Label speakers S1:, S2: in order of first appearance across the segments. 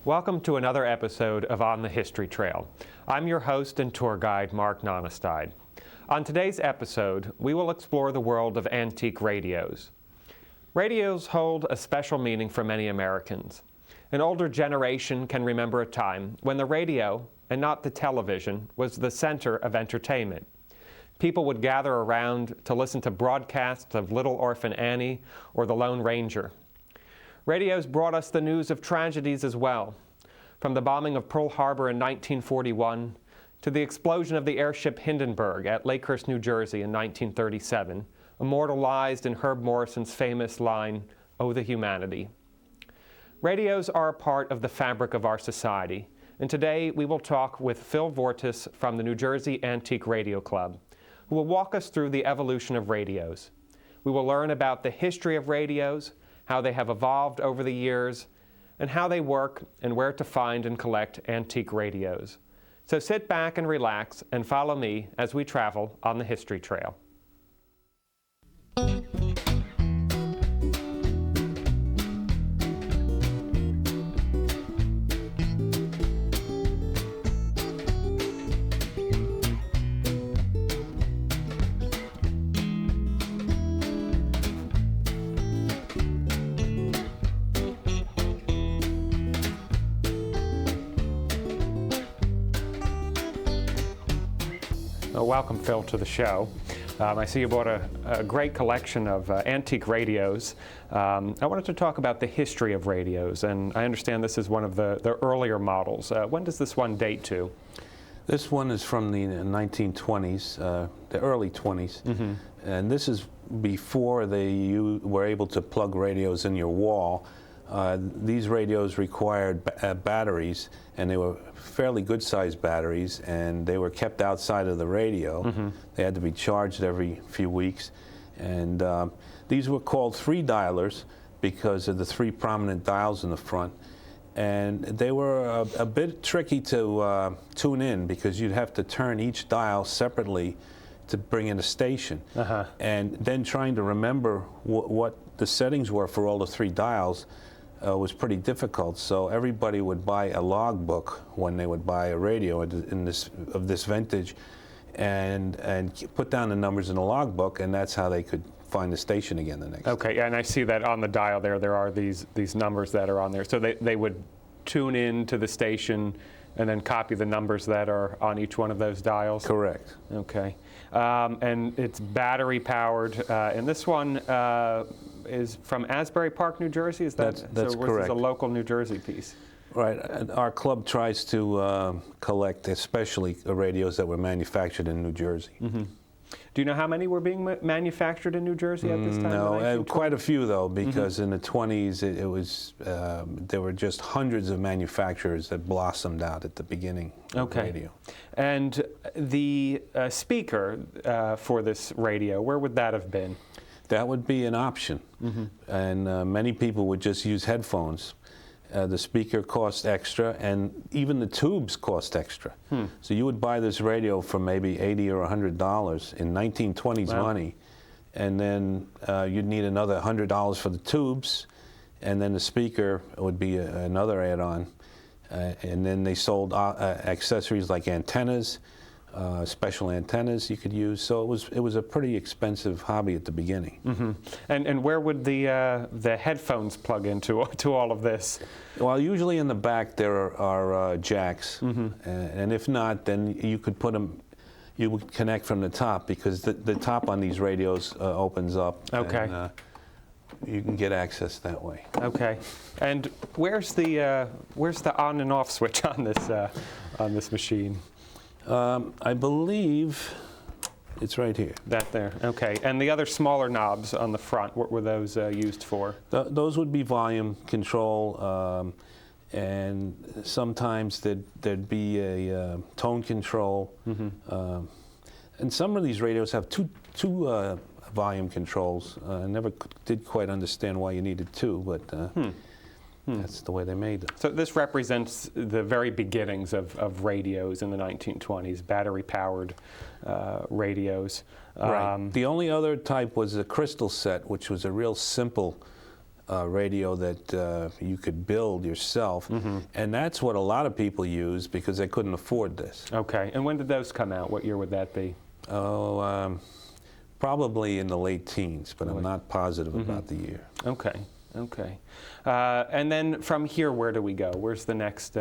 S1: Welcome to another episode of On the History Trail. I'm your host and tour guide, Mark Nonestied. On today's episode, we will explore the world of antique radios. Radios hold a special meaning for many Americans. An older generation can remember a time when the radio, and not the television, was the center of entertainment. People would gather around to listen to broadcasts of Little Orphan Annie or The Lone Ranger. Radios brought us the news of tragedies as well, from the bombing of Pearl Harbor in 1941 to the explosion of the airship Hindenburg at Lakehurst, New Jersey in 1937, immortalized in Herb Morrison's famous line, "Oh, the humanity." Radios are a part of the fabric of our society, and today we will talk with Phil Vourtsis from the New Jersey Antique Radio Club, who will walk us through the evolution of radios. We will learn about the history of radios, how they have evolved over the years, and how they work and where to find and collect antique radios. So sit back and relax and follow me as we travel on the History Trail. Welcome, Phil, to the show. I see you bought a great collection of antique radios. I wanted to talk about the history of radios, and I understand this is one of the earlier models. When does this one date to?
S2: This one is from the 1920s, the early 20s, and this is before you were able to plug radios in your wall. These radios required batteries, and they were fairly good-sized batteries, and they were kept outside of the radio. They had to be charged every few weeks, and these were called three-dialers because of the three prominent dials in the front, and they were a bit tricky to tune in because you'd have to turn each dial separately to bring in a station, and then trying to remember what the settings were for all the three dials was pretty difficult. So everybody would buy a logbook when they would buy a radio of this vintage, and put down the numbers in the logbook, and that's how they could find the station again the next day.
S1: Okay, and I see that on the dial there are these numbers that are on there. So they would tune in to the station and then copy the numbers that are on each one of those dials?
S2: Correct.
S1: Okay. And it's battery powered, and this one is from Asbury Park, New Jersey. Is that
S2: that's
S1: so?
S2: Correct.
S1: This is a local New Jersey piece.
S2: Right. Our club tries to collect, especially radios that were manufactured in New Jersey.
S1: Do you know how many were being manufactured in New Jersey at this time?
S2: No, quite a few though, because in the 20s it was there were just hundreds of manufacturers that blossomed out at the beginning of radio.
S1: And the speaker for this radio, where would that have been?
S2: That would be an option, and many people would just use headphones. The speaker cost extra, and even the tubes cost extra. So you would buy this radio for maybe $80 or $100 in 1920s money, and then you'd need another $100 for the tubes, and then the speaker would be another add-on. And then they sold accessories like antennas, special antennas you could use. So it was a pretty expensive hobby at the beginning.
S1: And where would the headphones plug into all of this?
S2: Well, usually in the back there are jacks, and if not, then you could put them. You would connect from the top, because the top on these radios opens up.
S1: Okay.
S2: And, you can get access that way.
S1: Okay. And where's the on and off switch on this machine?
S2: I believe it's right here.
S1: That there. Okay. And the other smaller knobs on the front, what were those used for?
S2: Those would be volume control, and sometimes there'd be a tone control. And some of these radios have two volume controls. I never did quite understand why you needed two, but that's the way they made them.
S1: So this represents the very beginnings of radios in the 1920s, battery-powered radios.
S2: Right. The only other type was a crystal set, which was a real simple radio that you could build yourself, and that's what a lot of people use because they couldn't afford this.
S1: Okay, and when did those come out? What year would that be?
S2: Oh, probably in the late teens, but I'm not positive about the year.
S1: Okay, okay. And then from here, where do we go? Where's the next,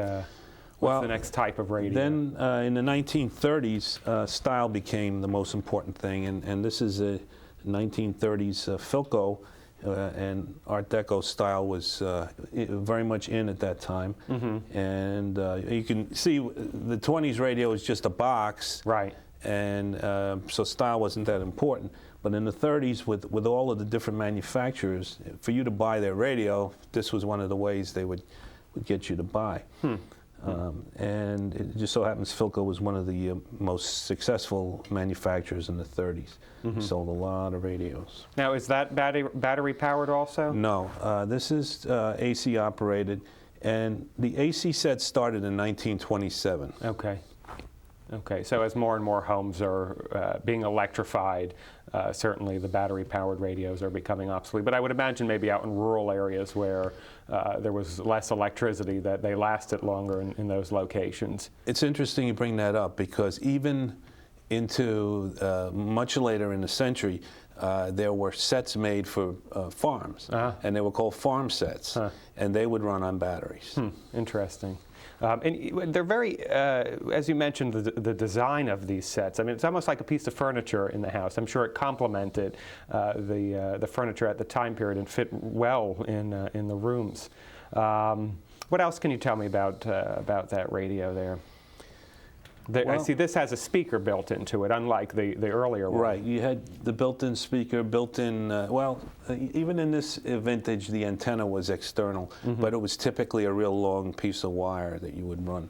S1: what's the next type of radio?
S2: Then in the 1930s, style became the most important thing, and this is a 1930s Philco, and Art Deco style was very much in at that time. And you can see the 20s radio is just a box.
S1: Right.
S2: And so style wasn't that important. But in the 30s, with all of the different manufacturers, for you to buy their radio, this was one of the ways they would get you to buy. And it just so happens Philco was one of the most successful manufacturers in the 30s. Sold a lot of radios.
S1: Now, is that battery powered also?
S2: No, this is AC operated, and the AC set started in 1927.
S1: Okay. Okay, so as more and more homes are being electrified, certainly the battery-powered radios are becoming obsolete. But I would imagine maybe out in rural areas where there was less electricity, that they lasted longer in those locations.
S2: It's interesting you bring that up because even into much later in the century, there were sets made for farms, and they were called farm sets, and they would run on batteries.
S1: Interesting. And they're very, as you mentioned, the design of these sets. I mean, it's almost like a piece of furniture in the house. I'm sure it complemented the furniture at the time period and fit well in the rooms. What else can you tell me about that radio there? Well, I see this has a speaker built into it, unlike the earlier one.
S2: Right. You had the built-in speaker, built-in, even in this vintage, the antenna was external, but it was typically a real long piece of wire that you would run.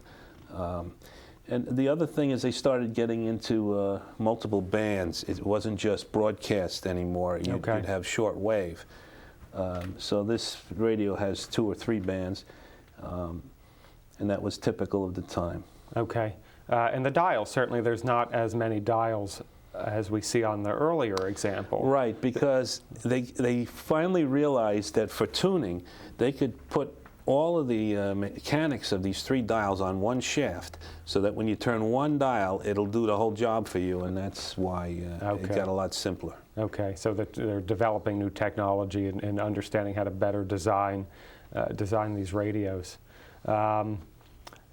S2: And the other thing is they started getting into multiple bands. It wasn't just broadcast anymore. You'd have short wave. So this radio has 2 or 3 bands, and that was typical of the time.
S1: Okay. And the dials, certainly there's not as many dials as we see on the earlier example.
S2: Right, because they finally realized that for tuning, they could put all of the mechanics of these 3 dials on one shaft, so that when you turn one dial, it'll do the whole job for you, and that's why it got a lot simpler.
S1: Okay, so that they're developing new technology and understanding how to better design these radios.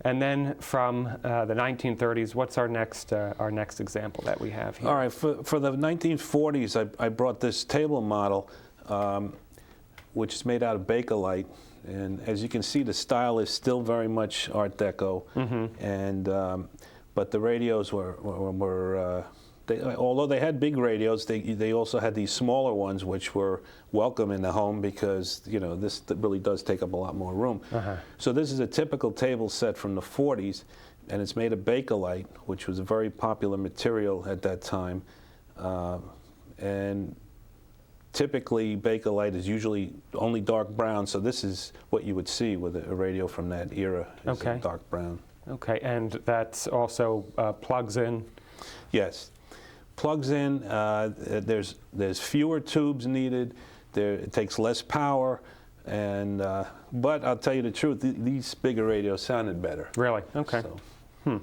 S1: And then from the 1930s, what's our next example that we have here?
S2: All right, for the 1940s, I brought this table model, which is made out of Bakelite. And as you can see, the style is still very much Art Deco. And but the radios were although they had big radios, they also had these smaller ones, which were welcome in the home because this really does take up a lot more room. So this is a typical table set from the 40s, and it's made of Bakelite, which was a very popular material at that time. And typically Bakelite is usually only dark brown, so this is what you would see with a radio from that era, is dark brown.
S1: Okay, and that's also plugs in?
S2: Yes. Plugs in, there's fewer tubes needed, it takes less power, and but I'll tell you the truth, these bigger radios sounded better.
S1: Really? Okay. So. Do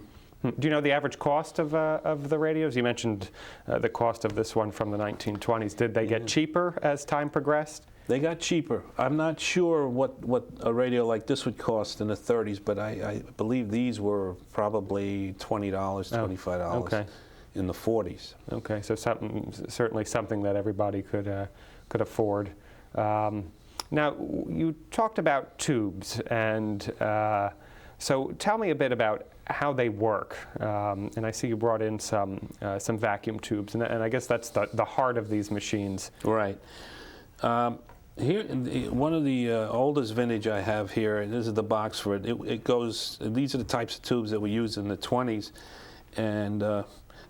S1: you know the average cost of the radios? You mentioned the cost of this one from the 1920s. Did they get cheaper as time progressed?
S2: They got cheaper. I'm not sure what a radio like this would cost in the 30s, but I believe these were probably $20, $25 in the 40s. Okay,
S1: so certainly something that everybody could afford. Now, you talked about tubes, and so tell me a bit about how they work. And I see you brought in some vacuum tubes, and I guess that's the heart of these machines.
S2: Right. Here, one of the oldest vintage I have here, and this is the box for it. It goes. These are the types of tubes that we used in the 20s, and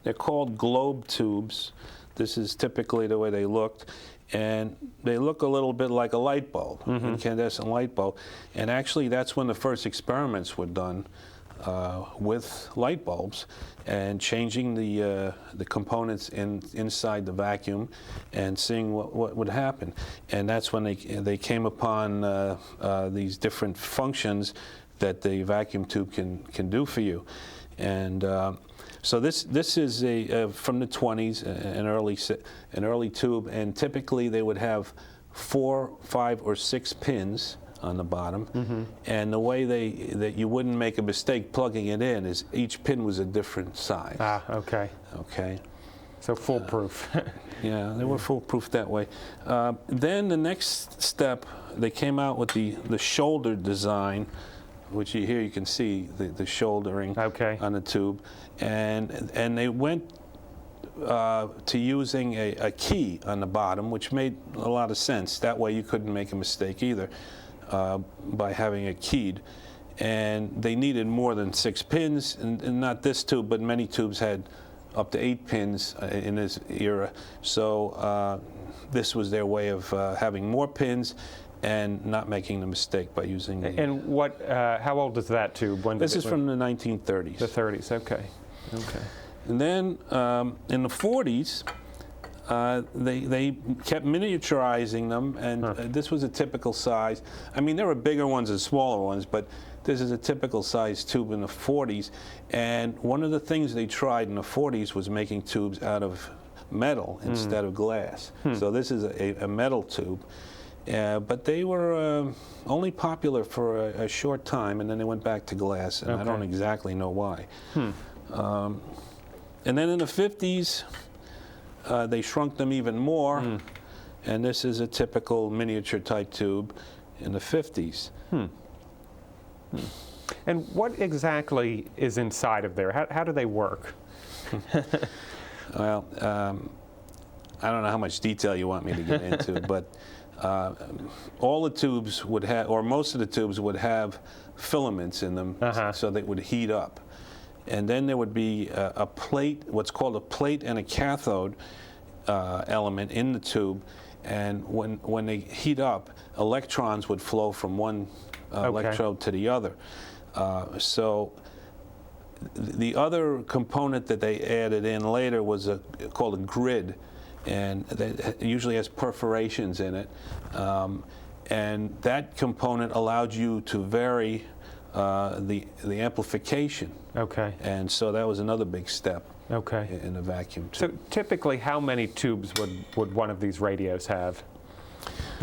S2: they're called globe tubes. This is typically the way they looked, and they look a little bit like a light bulb, incandescent light bulb. And actually, that's when the first experiments were done. with light bulbs and changing the components inside the vacuum and seeing what would happen. And that's when they came upon these different functions that the vacuum tube can do for you. And so this is from the 20s, an early tube, and typically they would have 4, 5, or 6 pins on the bottom, and the way that you wouldn't make a mistake plugging it in is each pin was a different size.
S1: Ah, okay.
S2: Okay.
S1: So foolproof.
S2: Yeah, they were foolproof that way. Then the next step, they came out with the shoulder design, which here you can see the shouldering on the tube, and they went to using a key on the bottom, which made a lot of sense. That way you couldn't make a mistake either by having it keyed. And they needed more than 6 pins, and not this tube, but many tubes had up to 8 pins in this era. So this was their way of having more pins and not making the mistake by using the...
S1: And how old is that tube?
S2: This is from the 1930s.
S1: The 30s, okay. Okay.
S2: And then in the 40s, they kept miniaturizing them, and this was a typical size. I mean, there were bigger ones and smaller ones, but this is a typical size tube in the 40s. And one of the things they tried in the 40s was making tubes out of metal instead of glass. So this is a metal tube. But they were only popular for a short time, and then they went back to glass, and I don't exactly know why. And then in the 50s, they shrunk them even more, and this is a typical miniature type tube in the 50s.
S1: And what exactly is inside of there? How do they work?
S2: Well, I don't know how much detail you want me to get into, but all the tubes would have, or most of the tubes would have filaments in them, so they would heat up. And then there would be a plate, what's called a plate and a cathode element in the tube. And when they heat up, electrons would flow from one electrode to the other. So the other component that they added in later was called a grid, and that usually has perforations in it. And that component allowed you to vary the amplification.
S1: Okay.
S2: And so that was another big step in the vacuum tube.
S1: So typically, how many tubes would one of these radios have?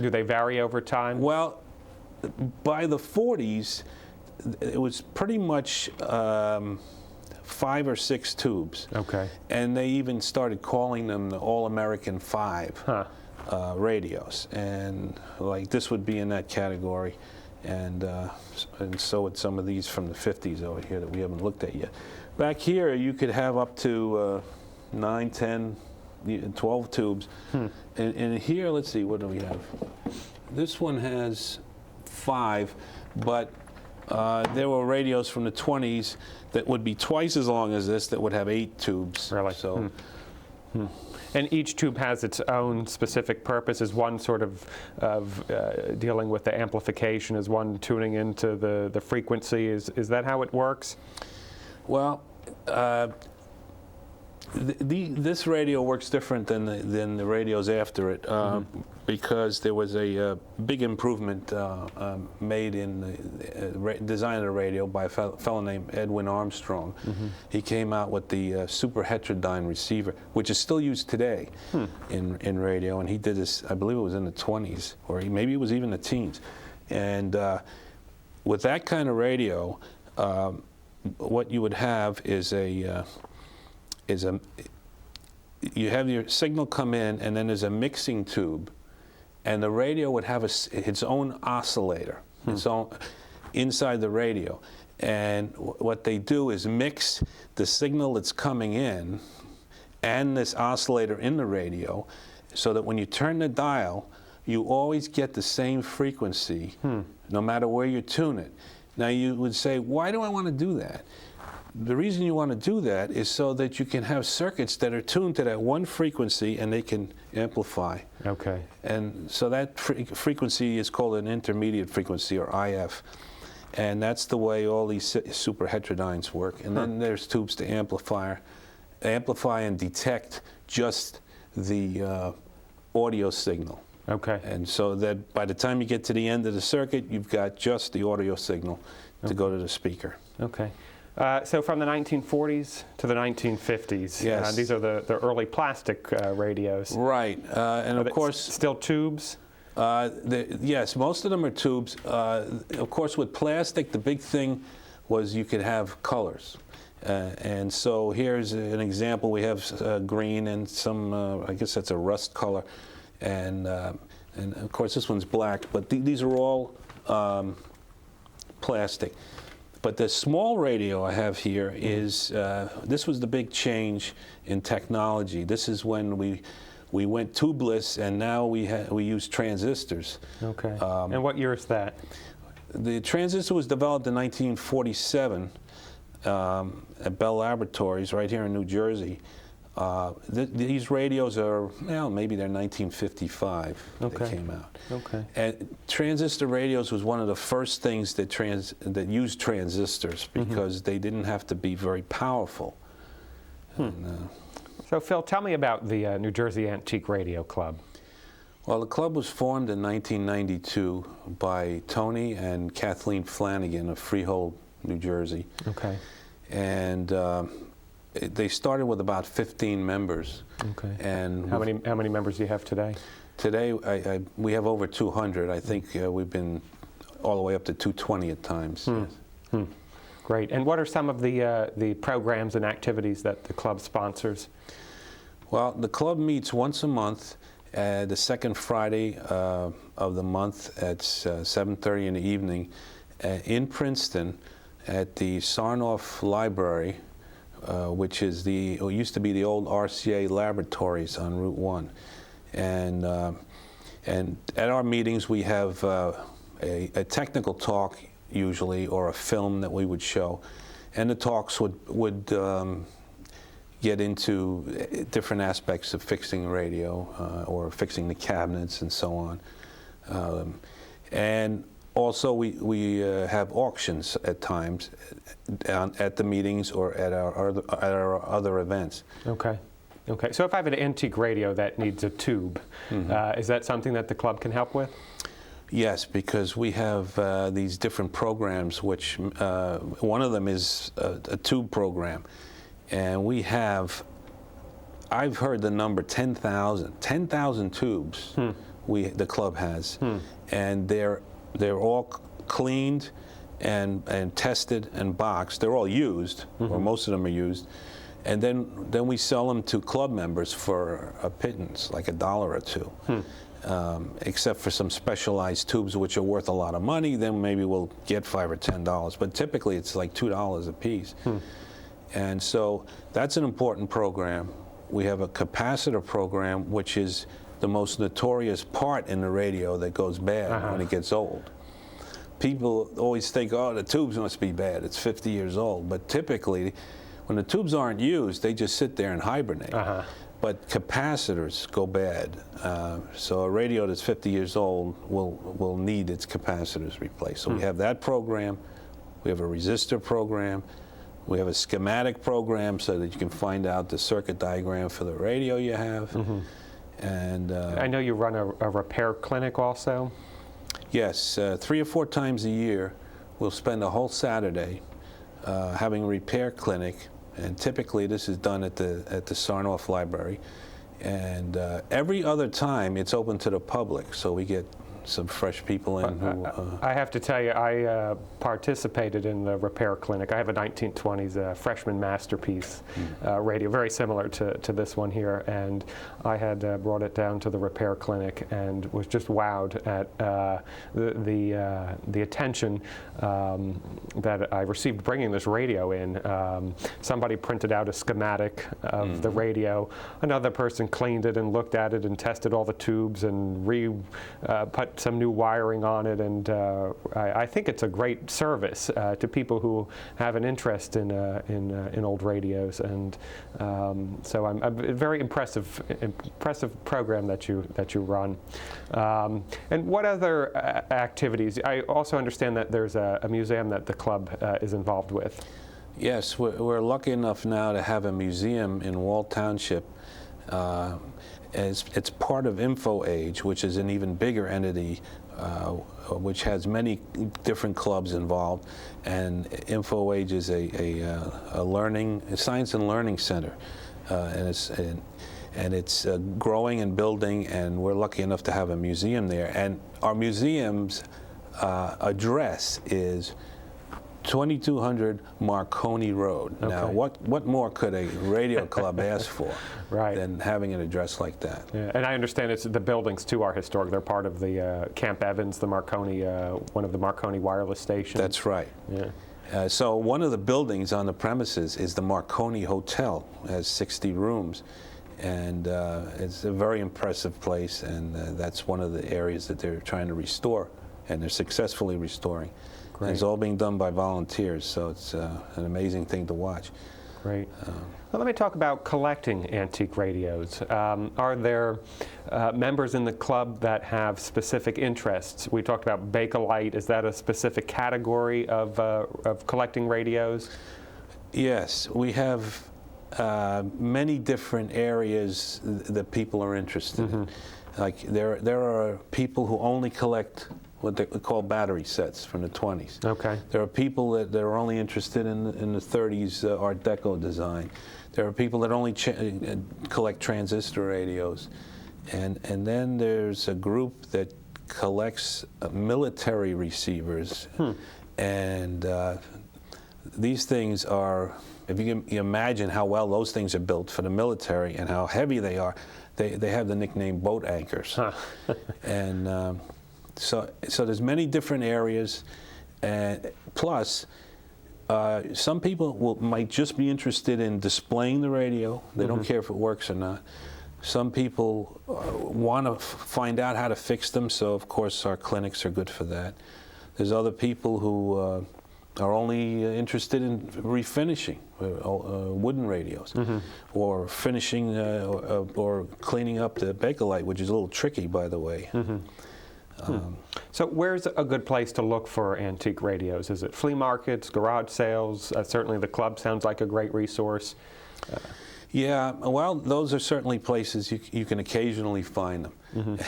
S1: Do they vary over time?
S2: Well, by the 40s, it was pretty much 5 or 6 tubes. Okay. And they even started calling them the All-American 5 radios. And like this would be in that category. And so would some of these from the 50s over here that we haven't looked at yet. Back here, you could have up to 9, 10, 12 tubes. And here, let's see, what do we have? This one has 5, but there were radios from the 20s that would be twice as long as this that would have 8 tubes.
S1: Really?
S2: So.
S1: And each tube has its own specific purpose. Is one sort of dealing with the amplification? Is one tuning into the frequency? Is that how it works?
S2: Well, this radio works different than the radios after it, because there was a big improvement made in the design of the radio by a fellow named Edwin Armstrong. He came out with the super heterodyne receiver, which is still used today in radio, and he did this, I believe it was in the 20s, or maybe it was even the teens. And with that kind of radio, what you would have is you have your signal come in, and then there's a mixing tube, and the radio would have its own oscillator, its own inside the radio. And what they do is mix the signal that's coming in and this oscillator in the radio, so that when you turn the dial, you always get the same frequency, no matter where you tune it. Now you would say, why do I want to do that? The reason you want to do that is so that you can have circuits that are tuned to that one frequency and they can amplify. And so that frequency is called an intermediate frequency, or IF. And that's the way all these super heterodynes work. And then there's tubes to amplify and detect just the audio signal.
S1: Okay.
S2: And so that by the time you get to the end of the circuit, you've got just the audio signal to go to the speaker.
S1: Okay. So from the 1940s to the 1950s,
S2: yes.
S1: These are the early plastic radios.
S2: Right. And of course...
S1: Still tubes?
S2: Yes, most of them are tubes. Of course, with plastic, the big thing was you could have colors. And so here's an example. We have green and some, I guess that's a rust color. And of course, this one's black. But these are all plastic. But the small radio I have here is, this was the big change in technology. This is when we went tubeless, and now we use transistors.
S1: Okay. And what year is that?
S2: The transistor was developed in 1947 at Bell Laboratories right here in New Jersey. These radios are, well, maybe they're 1955 they came out.
S1: Okay.
S2: And transistor radios was one of the first things that used transistors because they didn't have to be very powerful. And,
S1: so Phil, tell me about the New Jersey Antique Radio Club.
S2: Well, the club was formed in 1992 by Tony and Kathleen Flanagan of Freehold, New Jersey.
S1: Okay.
S2: And they started with about 15 members.
S1: Okay.
S2: And
S1: how many members do you have today?
S2: Today we have over 200. I think we've been all the way up to 220 at times. Yes.
S1: Great. And what are some of the programs and activities that the club sponsors?
S2: Well, the club meets once a month, the second Friday of the month at 7:30 in the evening in Princeton at the Sarnoff Library, which is used to be the old RCA laboratories on Route 1. And at our meetings we have a technical talk usually, or a film that we would show, and the talks would get into different aspects of fixing radio or fixing the cabinets and so on. And also we have auctions at times at the meetings or at our other events.
S1: Okay. Okay. So if I have an antique radio that needs a tube, is that something that the club can help with?
S2: Yes, because we have these different programs, which one of them is a tube program. And we have, I've heard the number 10,000 tubes the club has. And they're all cleaned and tested and boxed. They're all used, or most of them are used. And then we sell them to club members for a pittance, like $1 or $2. Except for some specialized tubes which are worth a lot of money, then maybe we'll get $5 or $10. But typically it's like $2 a piece. And so that's an important program. We have a capacitor program, which is the most notorious part in the radio that goes bad when it gets old. People always think, oh, the tubes must be bad. It's 50 years old. But typically, when the tubes aren't used, they just sit there and hibernate. But capacitors go bad. So a radio that's 50 years old will need its capacitors replaced. So we have that program. We have a resistor program. We have a schematic program so that you can find out the circuit diagram for the radio you have. And
S1: I know you run a repair clinic also.
S2: Yes, 3 or 4 times a year, we'll spend a whole Saturday having a repair clinic. And typically this is done at the Sarnoff Library. And every other time it's open to the public, so we get some fresh people in who...
S1: I have to tell you, I participated in the repair clinic. I have a 1920s freshman masterpiece radio, very similar to this one here, and I had brought it down to the repair clinic and was just wowed at the attention that I received bringing this radio in. Somebody printed out a schematic of the radio. Another person cleaned it and looked at it and tested all the tubes and put put some new wiring on it, and I think it's a great service to people who have an interest in old radios, and so I'm a very impressive program that you run. And what other activities? I also understand that there's a museum that the club is involved with.
S2: Yes, we're lucky enough now to have a museum in Wall Township. It's part of InfoAge, which is an even bigger entity, which has many different clubs involved. And InfoAge is a science and learning center, and it's growing and building. And we're lucky enough to have a museum there. And our museum's address is 2200 Marconi Road.
S1: Okay.
S2: Now, what more could a radio club ask for than having an address like that?
S1: Yeah. And I understand the buildings too are historic. They're part of the Camp Evans, the Marconi, one of the Marconi wireless stations.
S2: That's right.
S1: Yeah.
S2: So one of the buildings on the premises is the Marconi Hotel. It has 60 rooms, and it's a very impressive place. And that's one of the areas that they're trying to restore, and they're successfully restoring. And it's all being done by volunteers, so it's an amazing thing to watch.
S1: Great. Well, let me talk about collecting antique radios. Are there members in the club that have specific interests? We talked about Bakelite. Is that a specific category of collecting radios?
S2: Yes, we have many different areas that people are interested in. Like there are people who only collect what they call battery sets from the 20s.
S1: Okay.
S2: There are people that are only interested in the 30s Art Deco design. There are people that only collect transistor radios. And then there's a group that collects military receivers. And these things are, if you can imagine how well those things are built for the military and how heavy they are, they have the nickname boat anchors. And so there's many different areas, and plus some people might just be interested in displaying the radio. They don't care if it works or not. Some people want to find out how to fix them, so of course our clinics are good for that. There's other people who are only interested in refinishing wooden radios, or finishing or cleaning up the Bakelite, which is a little tricky, by the way. So
S1: where's a good place to look for antique radios? Is it flea markets, garage sales? Certainly the club sounds like a great resource.
S2: Yeah, well, those are certainly places you can occasionally find them.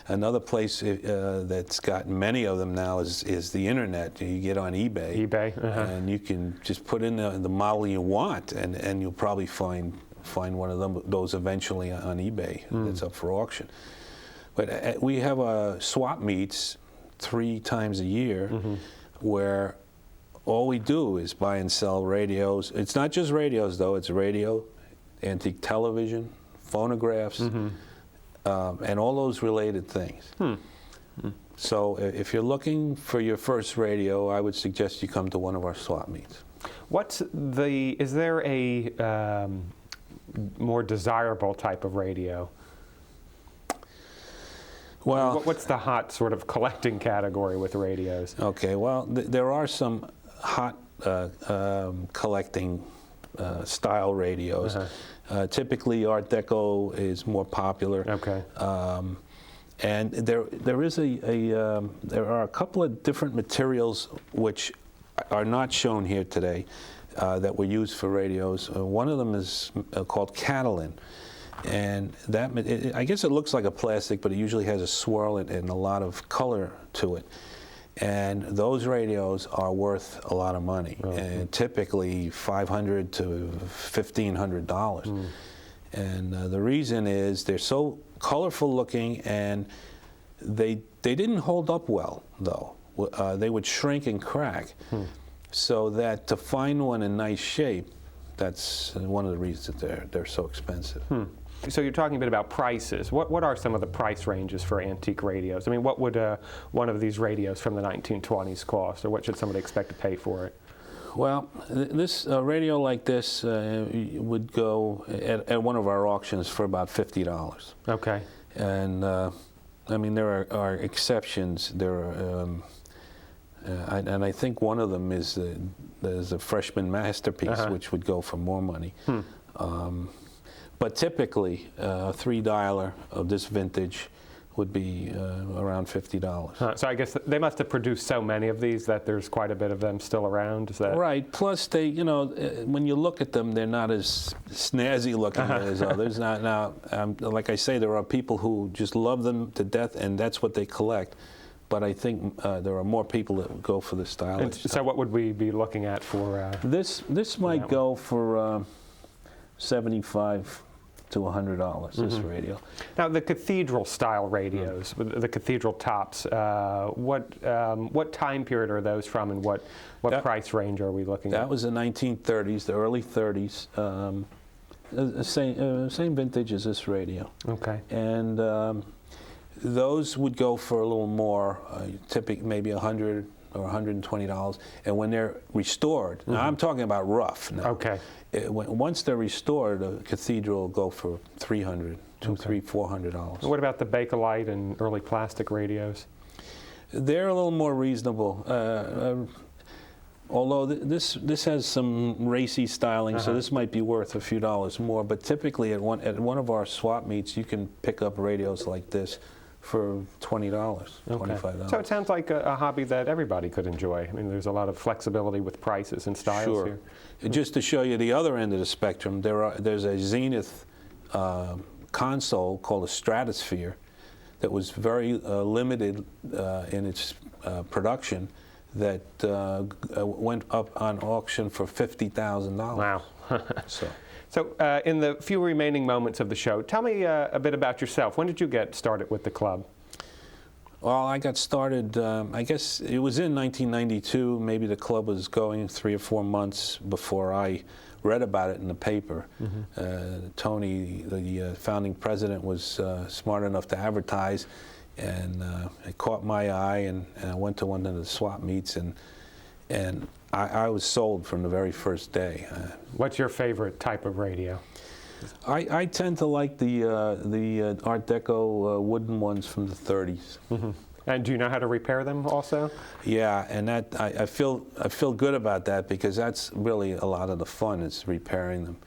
S2: Another place that's got many of them now is the internet. You get on eBay, and you can just put in the model you want, and you'll probably find one of those eventually on eBay that's up for auction. But we have swap meets 3 times a year where all we do is buy and sell radios. It's not just radios, though. It's radio, antique television, phonographs, and all those related things. So if you're looking for your first radio, I would suggest you come to one of our swap meets.
S1: Is there a more desirable type of radio?
S2: Well,
S1: what's the hot sort of collecting category with radios?
S2: Okay, well, there are some hot collecting style radios. Typically, Art Deco is more popular.
S1: Okay.
S2: And there are a couple of different materials which are not shown here today that were used for radios. One of them is called Catalin. And I guess it looks like a plastic, but it usually has a swirl and a lot of color to it. And those radios are worth a lot of money, and typically $500 to $1,500. And the reason is they're so colorful looking, and they didn't hold up well, though. They would shrink and crack. So that to find one in nice shape, that's one of the reasons that they're so expensive.
S1: So you're talking a bit about prices. What are some of the price ranges for antique radios? I mean, what would one of these radios from the 1920s cost, or what should somebody expect to pay for it?
S2: Well, this radio like this would go at one of our auctions for about $50.
S1: Okay.
S2: And I mean, there are exceptions. There are, and I think one of them is there's a freshman masterpiece, which would go for more money. But typically, a 3-dialer of this vintage would be around $50.
S1: So I guess they must have produced so many of these that there's quite a bit of them still around. Is that
S2: right? Plus, they, you know, when you look at them, they're not as snazzy looking as others. Now, like I say, there are people who just love them to death, and that's what they collect. But I think there are more people that go for the stylish.
S1: So what would we be looking at for?
S2: This might go for $75 to $100. This radio.
S1: Now the cathedral style radios, the cathedral tops. What time period are those from, and what price range are we looking at?
S2: That was the 1930s, the early 30s. Same vintage as this radio.
S1: Okay.
S2: And those would go for a little more, typically maybe $100 or $120. And when they're restored, now I'm talking about rough now.
S1: Okay.
S2: Once they're restored, a cathedral will go for $300, $400.
S1: What about the Bakelite and early plastic radios?
S2: They're a little more reasonable. Although this has some racy styling, so this might be worth a few dollars more. But typically at one of our swap meets, you can pick up radios like this for $20, $25.
S1: So it sounds like a hobby that everybody could enjoy. I mean, there's a lot of flexibility with prices and styles here.
S2: Just to show you the other end of the spectrum, there's a Zenith console called a Stratosphere that was very limited in its production, that went up on auction for $50,000.
S1: Wow. So in the few remaining moments of the show, tell me a bit about yourself. When did you get started with the club?
S2: Well, I got started, I guess it was in 1992. Maybe the club was going 3 or 4 months before I read about it in the paper. Tony, the founding president, was smart enough to advertise, and it caught my eye, and I went to one of the swap meets, and I was sold from the very first day.
S1: What's your favorite type of radio?
S2: I tend to like the Art Deco wooden ones from the 30s.
S1: And do you know how to repair them also? Yeah,
S2: and that I feel good about that, because that's really a lot of the fun, is repairing them.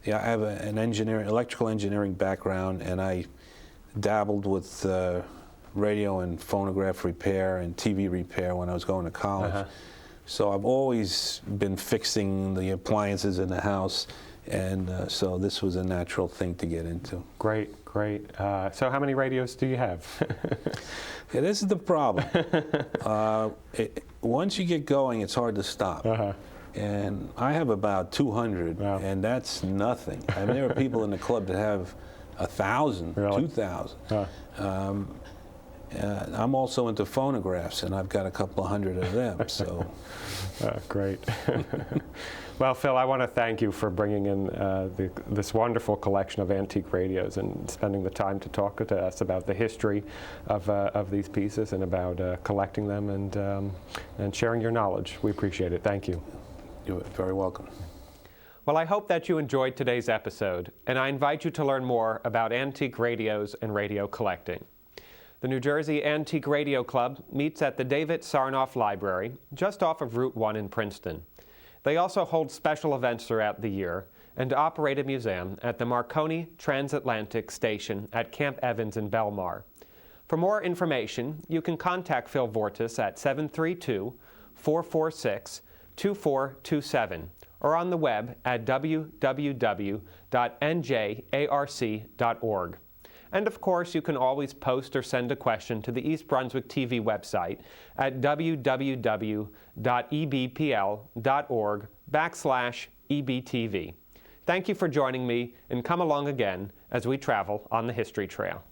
S2: Yeah, I have an electrical engineering background, and I dabbled with radio and phonograph repair and TV repair when I was going to college. So I've always been fixing the appliances in the house, and so this was a natural thing to get into.
S1: Great, great. So how many radios do you have?
S2: Yeah, this is the problem. Once you get going, it's hard to stop. And I have about 200, and that's nothing. I mean, there are people in the club that have 1,000, 2,000. I'm also into phonographs, and I've got a couple of hundred of them. So,
S1: great. Well, Phil, I want to thank you for bringing in this wonderful collection of antique radios and spending the time to talk to us about the history of these pieces and about collecting them and sharing your knowledge. We appreciate it. Thank you.
S2: You're very welcome.
S1: Well, I hope that you enjoyed today's episode, and I invite you to learn more about antique radios and radio collecting. The New Jersey Antique Radio Club meets at the David Sarnoff Library, just off of Route 1 in Princeton. They also hold special events throughout the year and operate a museum at the Marconi Transatlantic Station at Camp Evans in Belmar. For more information, you can contact Phil Vourtsis at 732-446-2427 or on the web at www.njarc.org. And of course, you can always post or send a question to the East Brunswick TV website at www.ebpl.org/EBTV. Thank you for joining me, and come along again as we travel on the History Trail.